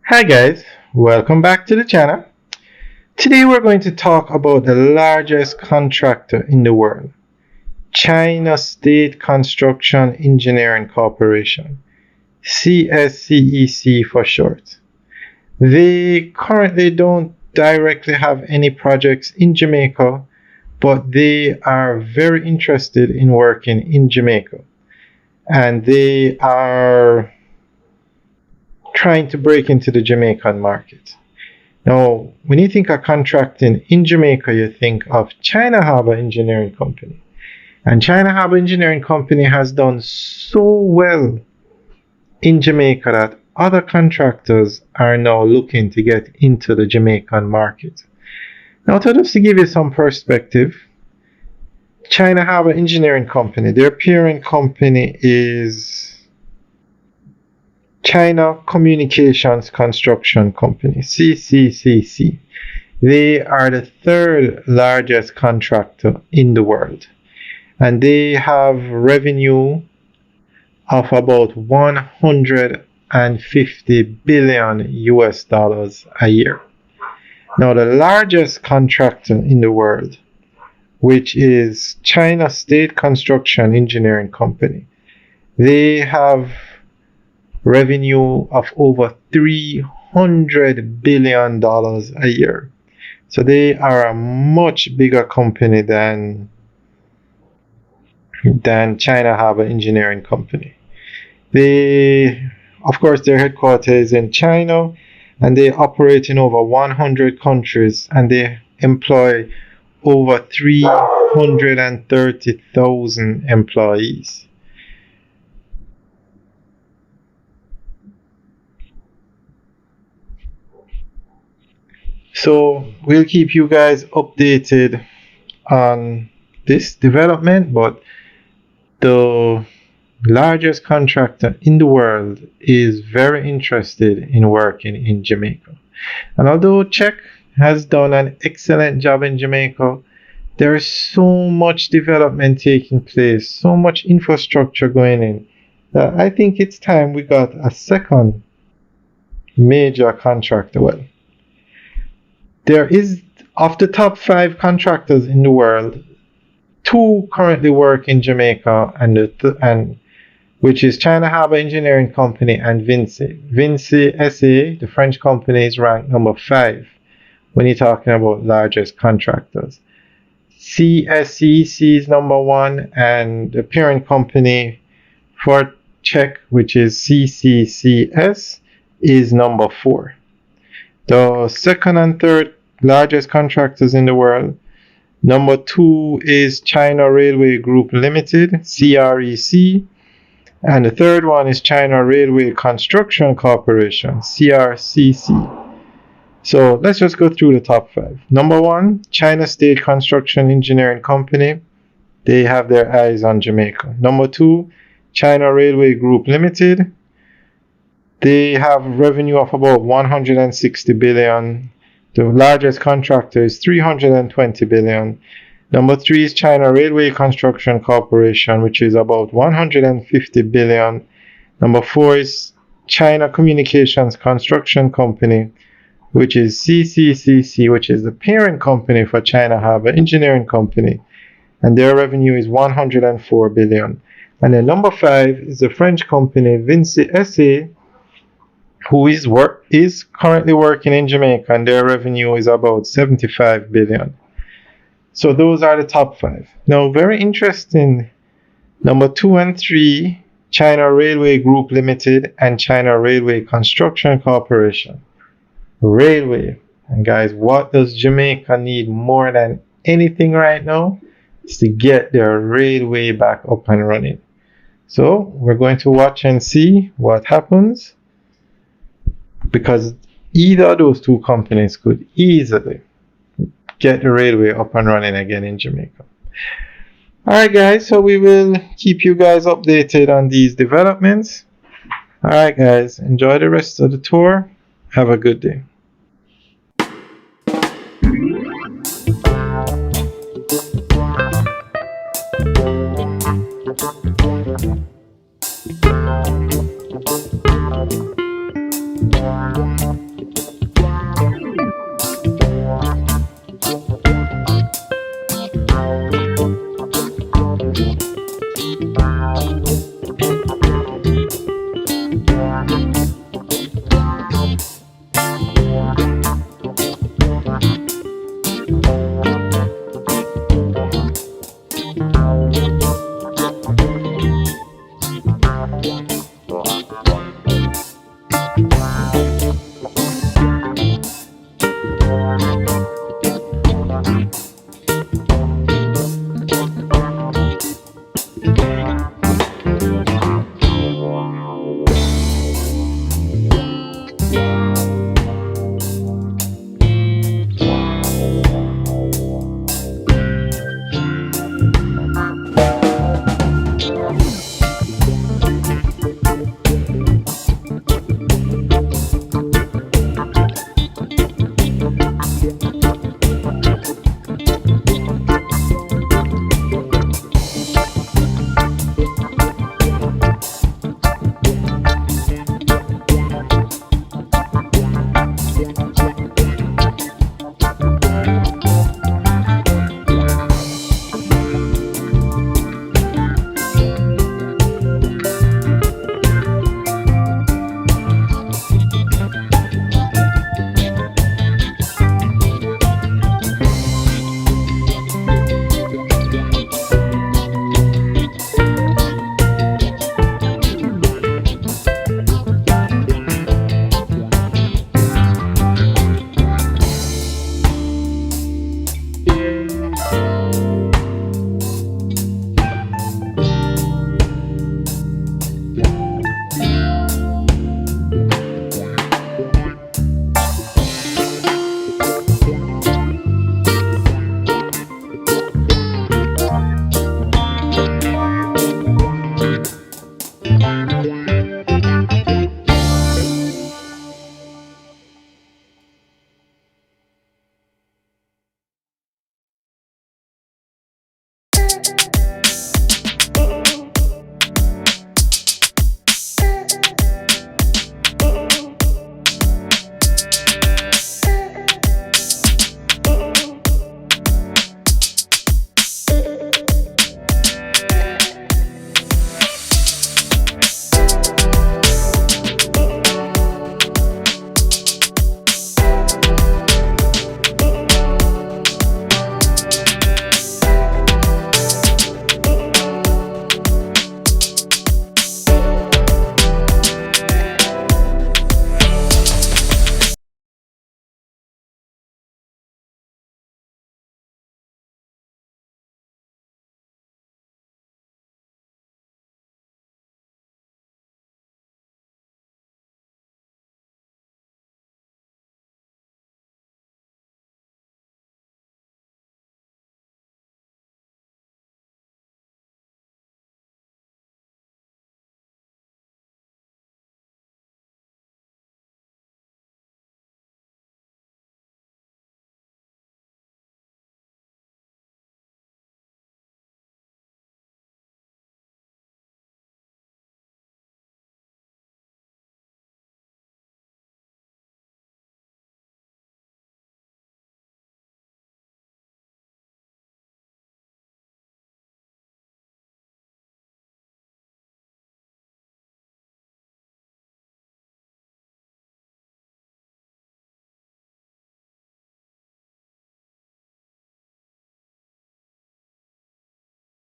Hi guys, welcome back to the channel. Today we're going to talk about the largest contractor in the world, China State Construction Engineering Corporation, CSCEC for short. They currently don't directly have any projects in Jamaica, but they are very interested in working in Jamaica. And they are trying to break into the Jamaican market. Now, when you think of contracting in Jamaica, you think of China Harbour Engineering Company. And China Harbour Engineering Company has done so well in Jamaica that other contractors are now looking to get into the Jamaican market. Now, to just to give you some perspective, China Harbour Engineering Company, their parent company is China Communications Construction Company, CCCC. They are the third largest contractor in the world, and they have revenue of about 150 billion US dollars a year. Now, the largest contractor in the world, which is China State Construction Engineering Company, they have revenue of over $300 billion a year. So they are a much bigger company than China Harbour Engineering Company. Of course, their headquarters is in China, and they operate in over 100 countries, and they employ over 330,000 employees. So we'll keep you guys updated on this development, but the largest contractor in the world is very interested in working in Jamaica. And although Czech has done an excellent job in Jamaica, there is so much development taking place, so much infrastructure going in, that I think it's time we got a second major contractor. Well, there is, of the top 5 contractors in the world, 2 currently work in Jamaica, and which is China Harbour Engineering Company and Vinci. Vinci SA, the French company, is ranked number 5 when you're talking about largest contractors. CSCC is number 1, and the parent company for Czech, which is CCCS, is number 4. The second and third largest contractors in the world. Number 2 is China Railway Group Limited, CREC. And the third one is China Railway Construction Corporation, CRCC. So let's just go through the top 5. Number 1, China State Construction Engineering Company. They have their eyes on Jamaica. Number 2, China Railway Group Limited. They have revenue of about 160 billion. The largest contractor is 320 billion. Number 3 is China Railway Construction Corporation, which is about 150 billion. Number 4 is China Communications Construction Company, which is CCCC, which is the parent company for China Harbour Engineering Company, and their revenue is 104 billion. And then number 5 is the French company Vinci SA, who is currently working in Jamaica, and their revenue is about 75 billion. So those are the top 5. Now, very interesting, number 2 and 3, China Railway Group Limited and China Railway Construction Corporation. Railway. And guys, what does Jamaica need more than anything right now? Is to get their railway back up and running. So we're going to watch and see what happens, because either of those 2 companies could easily get the railway up and running again in Jamaica. Alright guys, so we will keep you guys updated on these developments. Alright guys, enjoy the rest of the tour. Have a good day.